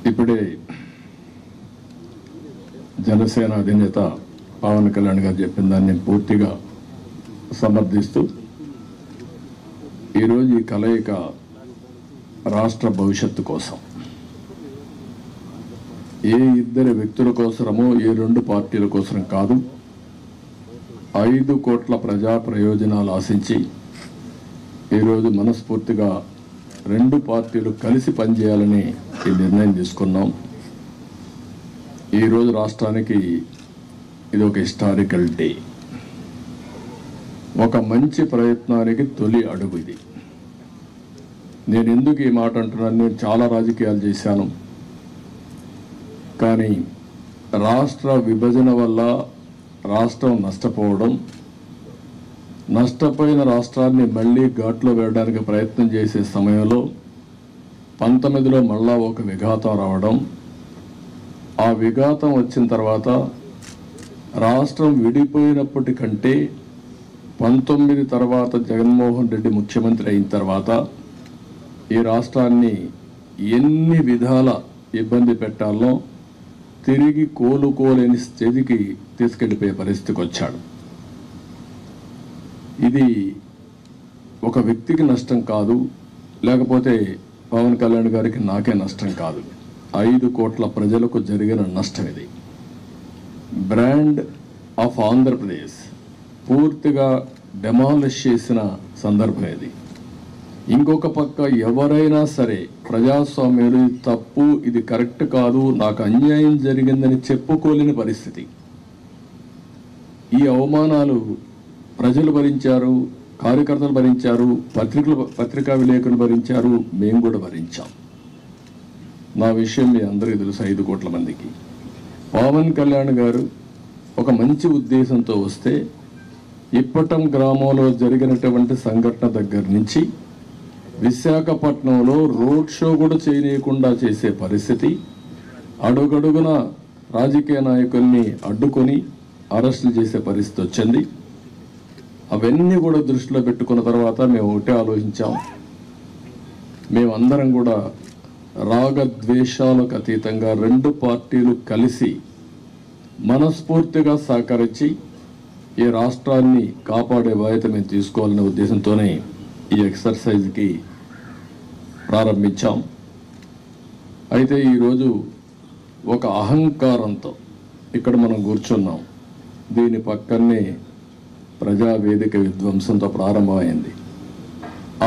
ఇప్పుడే జనసేన అధినేత పవన్ కళ్యాణ్ గారు చెప్పిన దాన్ని పూర్తిగా సమర్థిస్తూ ఈరోజు ఈ కలయిక రాష్ట్ర భవిష్యత్తు కోసం, ఏ ఇద్దరు వ్యక్తుల కోసమో ఏ రెండు పార్టీల కోసం కాదు, 5 కోట్ల ప్రజా ప్రయోజనాలు ఆశించి ఈరోజు మనస్ఫూర్తిగా రెండు పార్టీలు కలిసి పనిచేయాలని ఈ నిర్ణయం తీసుకున్నాం. ఈరోజు రాష్ట్రానికి ఇది ఒక హిస్టారికల్ డే, ఒక మంచి ప్రయత్నానికి తొలి అడుగు ఇది. నేను ఎందుకు ఈ మాట అంటున్నాను, నేను చాలా రాజకీయాలు చేశాను, కానీ రాష్ట్ర విభజన వల్ల రాష్ట్రం నష్టపోవడం, నష్టపోయిన రాష్ట్రాన్ని మళ్ళీ ఘాట్లో వేయడానికి ప్రయత్నం చేసే సమయంలో 19లో మళ్ళా ఒక విఘాతం రావడం, ఆ విఘాతం వచ్చిన తర్వాత రాష్ట్రం విడిపోయినప్పటికంటే 19 తర్వాత జగన్మోహన్ రెడ్డి ముఖ్యమంత్రి అయిన తర్వాత ఈ రాష్ట్రాన్ని ఎన్ని విధాల ఇబ్బంది పెట్టాలో తిరిగి కోలుకోలేని స్థితికి తీసుకెళ్ళిపోయే పరిస్థితికి వచ్చాడు. ఇది ఒక వ్యక్తికి నష్టం కాదు, లేకపోతే పవన్ కళ్యాణ్ గారికి నాకే నష్టం కాదు, 5 కోట్ల ప్రజలకు జరిగిన నష్టం ఇది. బ్రాండ్ ఆఫ్ ఆంధ్రప్రదేశ్ పూర్తిగా డెమాలిష్ చేసిన సందర్భం ఇది. ఇంకొక పక్క ఎవరైనా సరే ప్రజాస్వామ్యంలో ఇది తప్పు, ఇది కరెక్ట్ కాదు, నాకు అన్యాయం జరిగిందని చెప్పుకోలేని పరిస్థితి. ఈ అవమానాలు ప్రజలు భరించారు, కార్యకర్తలు భరించారు, పత్రికా విలేకరులు భరించారు, మేము కూడా భరించాం. నా విషయం మీ అందరికీ తెలుసు, 5 కోట్ల మందికి. పవన్ కళ్యాణ్ గారు ఒక మంచి ఉద్దేశంతో వస్తే ఇప్పటం గ్రామంలో జరిగినటువంటి సంఘటన దగ్గర నుంచి విశాఖపట్నంలో రోడ్ షో కూడా చేయనీయకుండా చేసే పరిస్థితి, అడుగడుగున రాజకీయ నాయకుల్ని అడ్డుకొని అరెస్టులు చేసే పరిస్థితి వచ్చింది. అవన్నీ కూడా దృష్టిలో పెట్టుకున్న తర్వాత మేము ఒకటే ఆలోచించాం, మేమందరం కూడా రాగద్వేషాలకు అతీతంగా రెండు పార్టీలు కలిసి మనస్ఫూర్తిగా సహకరించి ఈ రాష్ట్రాన్ని కాపాడే బాధ్యత మేము తీసుకోవాలనే ఉద్దేశంతోనే ఈ ఎక్సర్సైజ్కి ప్రారంభించాం. అయితే ఈరోజు ఒక అహంకారంతో ఇక్కడ మనం కూర్చున్నాం. దీని పక్కనే ప్రజావేదిక విధ్వంసంతో ప్రారంభమైంది.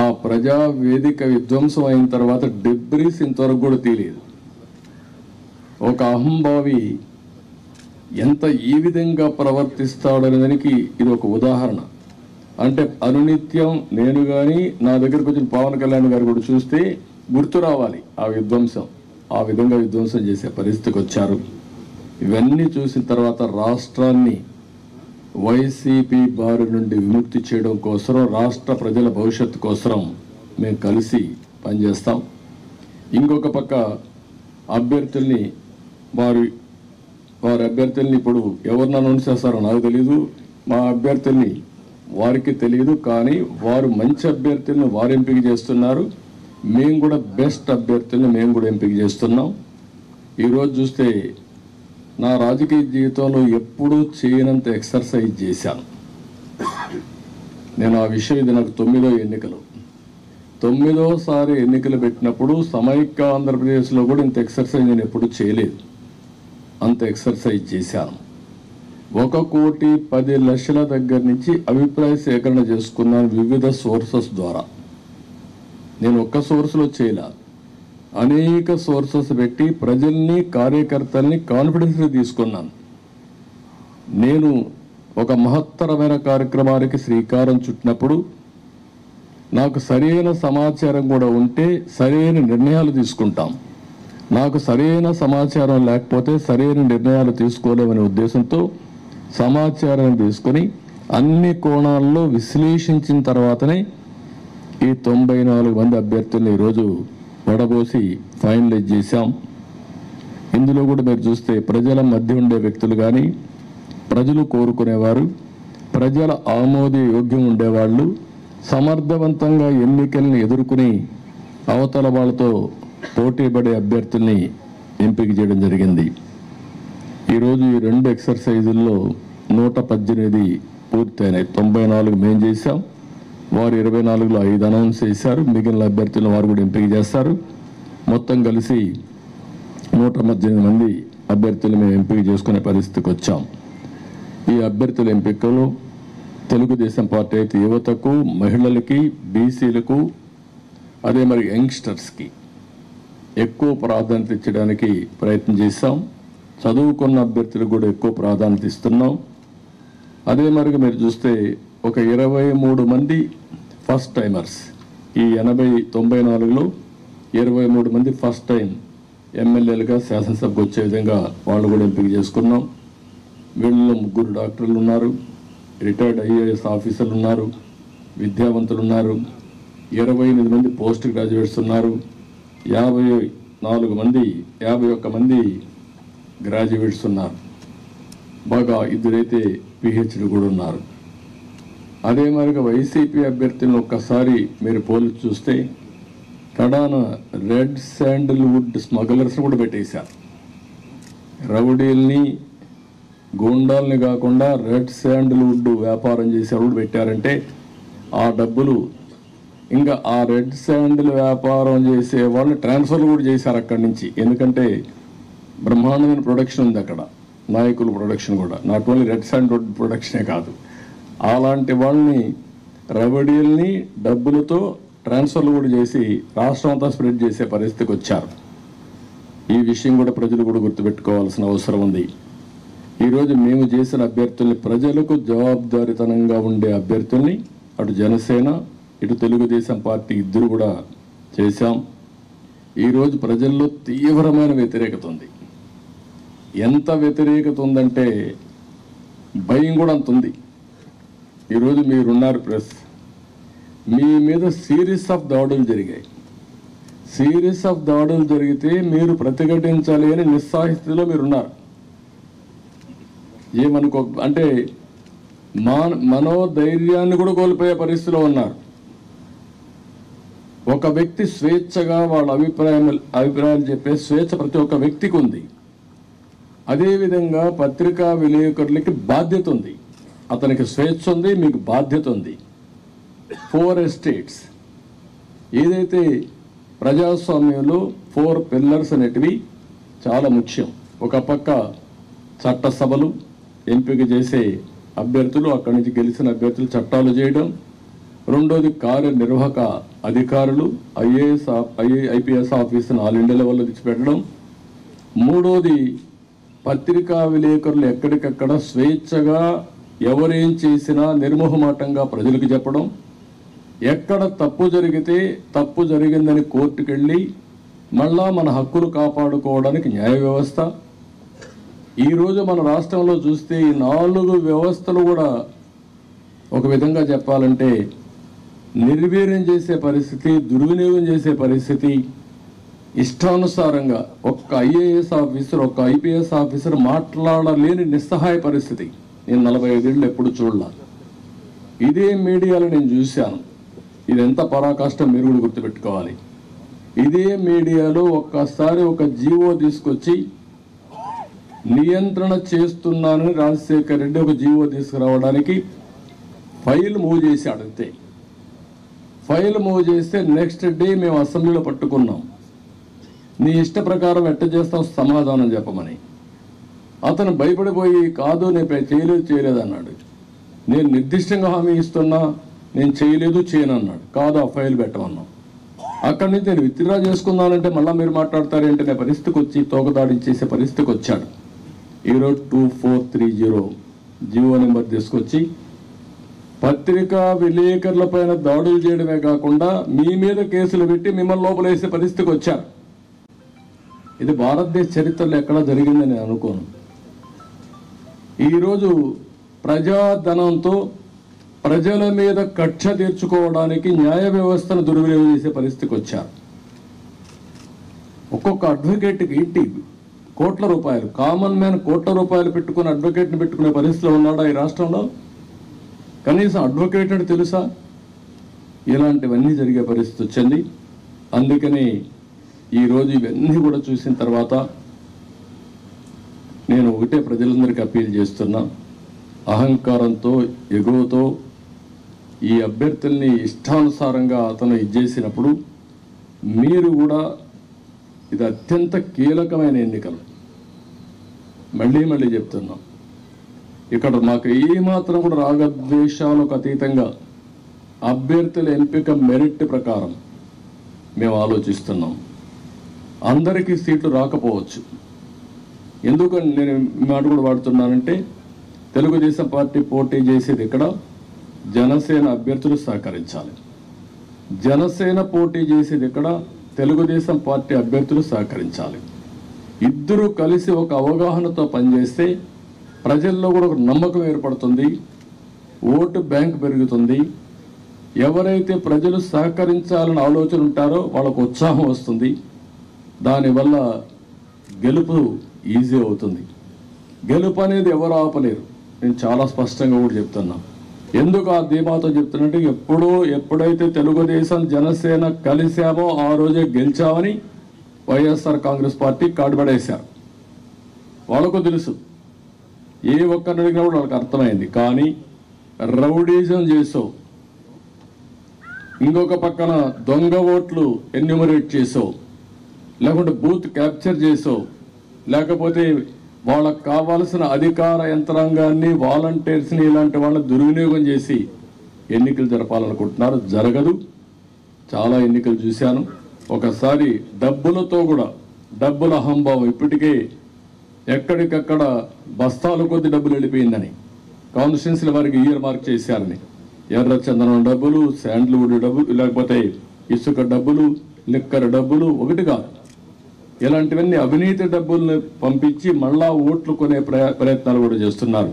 ఆ ప్రజావేదిక విధ్వంసం అయిన తర్వాత డెబ్రీస్ ఇంతవరకు కూడా తీయలేదు. ఒక అహంభావి ఎంత ఈ విధంగా ప్రవర్తిస్తాడనేదానికి ఇది ఒక ఉదాహరణ. అంటే అనునిత్యం నేను కానీ నా దగ్గరకు వచ్చిన పవన్ కళ్యాణ్ గారు కూడా చూస్తే గుర్తు రావాలి ఆ విధ్వంసం. ఆ విధంగా విధ్వంసం చేసే పరిస్థితికి వచ్చారు. ఇవన్నీ చూసిన తర్వాత రాష్ట్రాన్ని వైసీపీ బారి నుండి విముక్తి చేయడం కోసం, రాష్ట్ర ప్రజల భవిష్యత్తు కోసం మేము కలిసి పనిచేస్తాం. ఇంకొక పక్క అభ్యర్థుల్ని వారి అభ్యర్థుల్ని ఇప్పుడు ఎవరిని అనౌన్స్ చేస్తారో నాకు తెలీదు, మా అభ్యర్థుల్ని వారికి తెలియదు, కానీ వారు మంచి అభ్యర్థులను వారు ఎంపిక చేస్తున్నారు. మేము కూడా బెస్ట్ అభ్యర్థులను మేము కూడా ఎంపిక చేస్తున్నాం. ఈరోజు చూస్తే నా రాజకీయ జీవితంలో ఎప్పుడూ చేయనంత ఎక్సర్సైజ్ చేశాను నేను. ఆ విషయం ఇది నాకు 9వ ఎన్నికలు, 9వసారి ఎన్నికలు పెట్టినప్పుడు సమైక్య ఆంధ్రప్రదేశ్లో కూడా ఇంత ఎక్సర్సైజ్ నేను ఎప్పుడు చేయలేదు. అంత ఎక్సర్సైజ్ చేశాను. 1,10,00,000 దగ్గర నుంచి అభిప్రాయ సేకరణ చేసుకున్నాను వివిధ సోర్సెస్ ద్వారా. నేను ఒక్క సోర్స్లో చేయలే, అనేక సోర్సెస్ పెట్టి ప్రజల్ని కార్యకర్తల్ని కాన్ఫిడెన్స్గా తీసుకున్నాను. నేను ఒక మహత్తరమైన కార్యక్రమానికి శ్రీకారం చుట్టినప్పుడు నాకు సరైన సమాచారం కూడా ఉంటే సరైన నిర్ణయాలు తీసుకుంటాం. నాకు సరైన సమాచారం లేకపోతే సరైన నిర్ణయాలు తీసుకోలేమనే ఉద్దేశంతో సమాచారం తీసుకొని అన్ని కోణాల్లో విశ్లేషించిన తర్వాతనే ఈ 94 మంది అభ్యర్థుల్ని ఈరోజు వడబోసి ఫైనలైజ్ చేశాం. ఇందులో కూడా మీరు చూస్తే ప్రజల మధ్య ఉండే వ్యక్తులు కానీ, ప్రజలు కోరుకునేవారు, ప్రజల ఆమోదయోగ్యం ఉండేవాళ్ళు, సమర్థవంతంగా ఎన్నికల్ని ఎదుర్కొని అవతల వాళ్ళతో పోటీపడే అభ్యర్థుల్ని ఎంపిక చేయడం జరిగింది. ఈరోజు ఈ 2 ఎక్సర్సైజుల్లో 118 పూర్తయినాయి. 94 మేము చేశాం, వారు 24లో 5 అనౌన్స్ చేశారు. మిగిలిన అభ్యర్థులను వారు కూడా ఎంపిక చేస్తారు. మొత్తం కలిసి 118 మంది అభ్యర్థులు మేము ఎంపిక చేసుకునే పరిస్థితికి వచ్చాం. ఈ అభ్యర్థుల ఎంపికలో తెలుగుదేశం పార్టీ అయితే యువతకు, మహిళలకి, బీసీలకు, అదే మరి యంగ్స్టర్స్కి ఎక్కువ ప్రాధాన్యత ఇచ్చడానికి ప్రయత్నం చేశాం. చదువుకున్న అభ్యర్థులకు కూడా ఎక్కువ ప్రాధాన్యత ఇస్తున్నాం. అదే మరి మీరు చూస్తే ఒక 23 మంది ఫస్ట్ టైమర్స్, ఈ 94లో 23 మంది ఫస్ట్ టైం ఎమ్మెల్యేలుగా శాసనసభకు వచ్చే విధంగా వాళ్ళు కూడా ఎంపిక చేసుకున్నాం. వీళ్ళలో 3 డాక్టర్లు ఉన్నారు, రిటైర్డ్ ఐఏఎస్ ఆఫీసర్లు ఉన్నారు, విద్యావంతులు ఉన్నారు, 28 మంది పోస్ట్ గ్రాడ్యుయేట్స్ ఉన్నారు, 51 మంది గ్రాడ్యుయేట్స్ ఉన్నారు, బాగా 2 అయితే పిహెచ్డి కూడా ఉన్నారు. అదే మరిగా వైసీపీ అభ్యర్థులను ఒక్కసారి మీరు పోల్చి చూస్తే కడాన రెడ్ శాండిల్వుడ్ స్మగ్లర్స్ కూడా పెట్టేశారు. రౌడీల్ని, గూండాల్ని కాకుండా రెడ్ శాండిల్వుడ్ వ్యాపారం చేసేవాళ్ళు కూడా పెట్టారంటే ఆ డబ్బులు ఇంకా ఆ రెడ్ శాండిల్ వ్యాపారం చేసే వాళ్ళు ట్రాన్స్ఫర్లు కూడా చేశారు అక్కడి నుంచి. ఎందుకంటే బ్రహ్మాండమైన ప్రొడక్షన్ ఉంది అక్కడ, నాయకుల ప్రొడక్షన్ కూడా, నాట్ ఓన్లీ రెడ్ శాండిల్వుడ్ ప్రొడక్షనే కాదు. అలాంటి వాళ్ళని, రౌడీల్ని డబ్బులతో ట్రాన్స్ఫర్లు కూడా చేసి రాష్ట్రం అంతా స్ప్రెడ్ చేసే పరిస్థితికి వచ్చారు. ఈ విషయం కూడా ప్రజలు కూడా గుర్తుపెట్టుకోవాల్సిన అవసరం ఉంది. ఈరోజు మేము చేసిన అభ్యర్థుల్ని, ప్రజలకు జవాబుదారీతనంగా ఉండే అభ్యర్థుల్ని అటు జనసేన ఇటు తెలుగుదేశం పార్టీ ఇద్దరు కూడా చేశాం. ఈరోజు ప్రజల్లో తీవ్రమైన వ్యతిరేకత ఉంది. ఎంత వ్యతిరేకత ఉందంటే భయం కూడా అంత ఉంది. ఈరోజు మీరున్నారు ప్రెస్, మీ మీద సిరీస్ ఆఫ్ దాడులు జరిగాయి. సిరీస్ ఆఫ్ దాడులు జరిగితే మీరు ప్రతిఘటించాలి అని నిస్సాహితిలో మీరున్నారు. ఏమనుకో అంటే మనోధైర్యాన్ని కూడా కోల్పోయే పరిస్థితిలో ఉన్నారు. ఒక వ్యక్తి స్వేచ్ఛగా వాళ్ళ అభిప్రాయాలు చెప్పే స్వేచ్ఛ ప్రతి ఒక్క వ్యక్తికి ఉంది. అదేవిధంగా పత్రికా విలేకరులకి బాధ్యత ఉంది. అతనికి స్వేచ్ఛ ఉంది, మీకు బాధ్యత ఉంది. 4 ఎస్టేట్స్ ఏదైతే ప్రజాస్వామ్యంలో 4 పిల్లర్స్ అనేటివి చాలా ముఖ్యం. ఒక పక్క చట్టసభలు, ఎంపిక చేసే అభ్యర్థులు, అక్కడి నుంచి గెలిచిన అభ్యర్థులు చట్టాలు చేయడం. రెండోది కార్యనిర్వాహక అధికారులు, ఐపీఎస్ ఆఫీసును ఆల్ ఇండియా లెవెల్లో తెచ్చిపెట్టడం. మూడోది పత్రికా విలేకరులు ఎక్కడికక్కడ స్వేచ్ఛగా ఎవరేం చేసినా నిర్మోహమాటంగా ప్రజలకు చెప్పడం. ఎక్కడ తప్పు జరిగితే తప్పు జరిగిందని కోర్టుకెళ్ళి మళ్ళా మన హక్కులు కాపాడుకోవడానికి న్యాయ వ్యవస్థ. ఈరోజు మన రాష్ట్రంలో చూస్తే ఈ 4 వ్యవస్థలు కూడా ఒక విధంగా చెప్పాలంటే నిర్వీర్యం చేసే పరిస్థితి, దుర్వినియోగం చేసే పరిస్థితి. ఇష్టానుసారంగా ఒక్క ఐఏఎస్ ఆఫీసర్, ఒక్క ఐపీఎస్ ఆఫీసర్ మాట్లాడలేని నిస్సహాయ పరిస్థితి నేను 45 ఏళ్ళు ఎప్పుడు చూడలా. ఇదే మీడియాలో నేను చూశాను. ఇది ఎంత పరాకాష్టం మీరు కూడా గుర్తుపెట్టుకోవాలి. ఇదే మీడియాలో ఒక్కసారి ఒక జీవో తీసుకొచ్చి నియంత్రణ చేస్తున్నానని రాజశేఖర రెడ్డి ఒక జీవో తీసుకురావడానికి ఫైల్ మూవ్ చేశాడు. అంతే, ఫైల్ మూవ్ చేస్తే నెక్స్ట్ డే మేము అసెంబ్లీలో పట్టుకున్నాం. నీ ఇష్ట ప్రకారం ఎట్ట చేస్తాం సమాధానం చెప్పమని. అతను భయపడిపోయి కాదు నేను చేయలేదు అన్నాడు. నేను నిర్దిష్టంగా హామీ ఇస్తున్నా, నేను చేయను అన్నాడు. కాదు ఆ ఫైల్ పెట్టమన్నాం. అక్కడి నుంచి నేను విత్డ్రా చేసుకున్నానంటే మళ్ళీ మీరు మాట్లాడతారేంటి అనే పరిస్థితికి వచ్చి తోకదాడించేసే పరిస్థితికి వచ్చాడు. ఈరోజు 2430 జీవో నెంబర్ తీసుకొచ్చి పత్రికా విలేకరుల పైన దాడులు చేయడమే కాకుండా మీ మీద కేసులు పెట్టి మిమ్మల్ని లోపలేసే పరిస్థితికి వచ్చారు. ఇది భారతదేశ చరిత్రలో ఎక్కడా జరిగిందని నేను అనుకోను. ఈరోజు ప్రజాధనంతో ప్రజల మీద కక్ష తీర్చుకోవడానికి న్యాయ వ్యవస్థను దుర్వినియోగం చేసే పరిస్థితికి వచ్చారు. ఒక్కొక్క అడ్వకేట్కి ఇంటి కోట్ల రూపాయలు, కామన్ మ్యాన్ కోట్ల రూపాయలు పెట్టుకుని అడ్వకేట్ని పెట్టుకునే పరిస్థితిలో ఉన్నాడా ఈ రాష్ట్రంలో? కనీసం అడ్వకేట్ అంటే తెలుసా? ఇలాంటివన్నీ జరిగే పరిస్థితి వచ్చింది. అందుకని ఈరోజు ఇవన్నీ కూడా చూసిన తర్వాత ఒకటే ప్రజలందరికీ అప్పీల్ చేస్తున్నా, అహంకారంతో ఎగువతో ఈ అభ్యర్థుల్ని ఇష్టానుసారంగా అతను ఇచ్చేసినప్పుడు మీరు కూడా, ఇది అత్యంత కీలకమైన ఎన్నికలు, మళ్ళీ చెప్తున్నాం, ఇక్కడ మాకు ఏమాత్రం కూడా రాగద్వేషాలకు అతీతంగా అభ్యర్థుల ఎంపిక మెరిట్ ప్రకారం మేము ఆలోచిస్తున్నాం. అందరికీ సీట్లు రాకపోవచ్చు. ఎందుకని నేను మాట కూడా వాడుతున్నానంటే, తెలుగుదేశం పార్టీ పోటీ చేసేది ఇక్కడ జనసేన అభ్యర్థులు సహకరించాలి. జనసేన పోటీ చేసేది ఇక్కడ తెలుగుదేశం పార్టీ అభ్యర్థులు సహకరించాలి. ఇద్దరూ కలిసి ఒక అవగాహనతో పనిచేస్తే ప్రజల్లో కూడా ఒక నమ్మకం ఏర్పడుతుంది, ఓటు బ్యాంక్ పెరుగుతుంది. ఎవరైతే ప్రజలు సహకరించాలని ఆలోచన ఉంటారో వాళ్ళకు ఉత్సాహం వస్తుంది. దానివల్ల గెలుపు ఈజీ అవుతుంది. గెలుపు అనేది ఎవరు ఆపలేరు. నేను చాలా స్పష్టంగా కూడా చెప్తున్నా. ఎందుకు ఆ ధీమాతో చెప్తున్నట్టు, ఎప్పుడైతే తెలుగుదేశం జనసేన కలిశామో ఆ రోజే గెలిచామని వైఎస్ఆర్ కాంగ్రెస్ పార్టీ కాడుపడేశారు. వాళ్ళకు తెలుసు, ఏ ఒక్కరిని అడిగినా కూడా వాళ్ళకి అర్థమైంది. కానీ రౌడీజం చేసో, ఇంకొక పక్కన దొంగ ఓట్లు ఎన్యూమరేట్ చేసో, లేకుంటే బూత్ క్యాప్చర్ చేసో, లేకపోతే వాళ్ళకు కావాల్సిన అధికార యంత్రాంగాన్ని, వాలంటీర్స్ని, ఇలాంటి వాళ్ళని దుర్వినియోగం చేసి ఎన్నికలు జరపాలనుకుంటున్నారు. జరగదు. చాలా ఎన్నికలు చూశాను. ఒకసారి డబ్బులతో కూడా, డబ్బుల అహంభావం, ఇప్పటికే ఎక్కడికక్కడ బస్తాల కొద్ది డబ్బులు వెళ్ళిపోయిందని, కాన్స్టిట్యున్సీల వారికి ఇయర్ మార్క్ చేశారని, ఎర్ర చందనం డబ్బులు, శాండ్ల్వుడ్ డబ్బులు, లేకపోతే ఇసుక డబ్బులు, లిక్కర్ డబ్బులు, ఒకటి కాదు, ఇలాంటివన్నీ అవినీతి డబ్బుల్ని పంపించి మళ్ళా ఓట్లు కొనే ప్రయత్నాలు కూడా చేస్తున్నారు.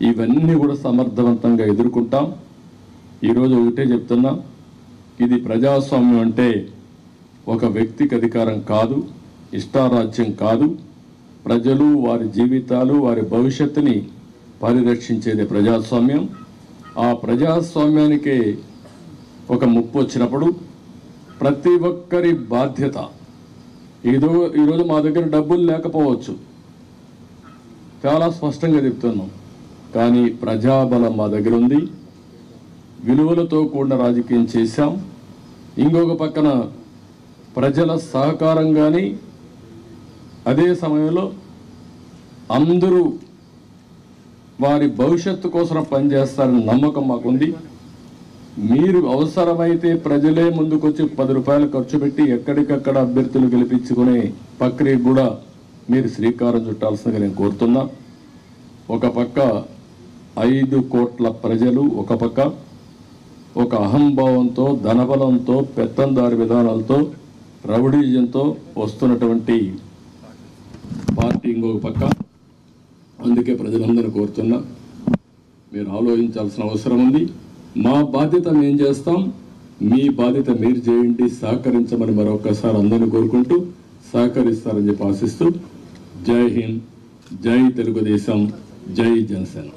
ఇవన్నీ కూడా సమర్థవంతంగా ఎదుర్కొంటాం. ఈరోజు ఒకటే చెప్తున్నా, ఇది ప్రజాస్వామ్యం అంటే ఒక వ్యక్తికి అధికారం కాదు, ఇష్టారాజ్యం కాదు. ప్రజలు వారి జీవితాలు, వారి భవిష్యత్తుని పరిరక్షించేది ప్రజాస్వామ్యం. ఆ ప్రజాస్వామ్యానికే ఒక ముప్పు వచ్చినప్పుడు ప్రతి ఒక్కరి బాధ్యత. ఈరోజు మా దగ్గర డబ్బులు లేకపోవచ్చు, చాలా స్పష్టంగా చెప్తున్నాం. కానీ ప్రజాబలం మా దగ్గర ఉంది. విలువలతో కూడిన రాజకీయం చేశాం. ఇంకొక పక్కన ప్రజల సహకారం, కానీ అదే సమయంలో అందరూ వారి భవిష్యత్తు కోసం పనిచేస్తారని నమ్మకం మాకుంది. మీరు అవసరమైతే ప్రజలే ముందుకొచ్చి 10 రూపాయలు ఖర్చు పెట్టి ఎక్కడికక్కడ అభ్యర్థులు గెలిపించుకునే ప్రక్రియ కూడా మీరు శ్రీకారం చుట్టాల్సిందిగా నేను కోరుతున్నా. ఒక పక్క 5 కోట్ల ప్రజలు, ఒక పక్క ఒక అహంభావంతో, ధనబలంతో, పెత్తందారి విధానాలతో, రౌడీజంతో వస్తున్నటువంటి పార్టీ ఇంకొక పక్క. అందుకే ప్రజలందరూ కోరుతున్నా, మీరు ఆలోచించాల్సిన అవసరం ఉంది. మా బాధ్యత మేము చేస్తాం, మీ బాధ్యత మీరు చేయండి, సహకరించమని మరొకసారి అందరినీ కోరుకుంటూ సహకరిస్తారని చెప్పి ఆశిస్తూ, జై హింద్, జై తెలుగుదేశం, జై జనసేన.